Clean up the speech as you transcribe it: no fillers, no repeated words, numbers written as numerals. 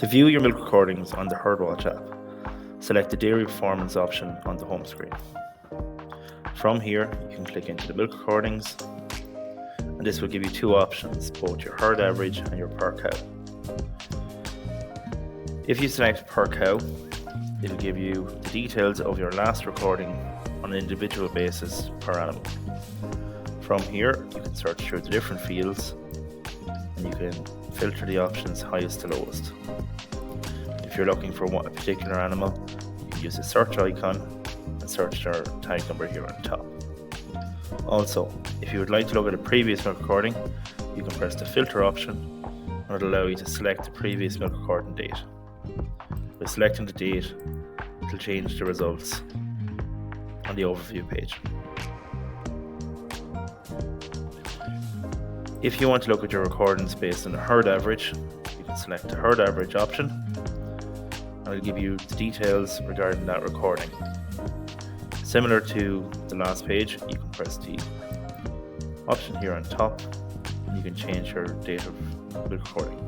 To view your milk recordings on the HerdWatch app, select the Dairy Performance option on the home screen. From here, you can click into the milk recordings, and this will give you two options, both your herd average and your per cow. If you select per cow, it will give you the details of your last recording on an individual basis per animal. From here, you can search through the different fields and you can filter the options highest to lowest. If you're looking for a particular animal, you can use the search icon and search their tag number here on top. Also, if you would like to look at a previous milk recording, you can press the filter option and it will allow you to select the previous milk recording date. By selecting the date, it will change the results on the overview page. If you want to look at your recordings based on the herd average, you can select the herd average option and it will give you the details regarding that recording. Similar to the last page, you can press the option here on top and you can change your date of the recording.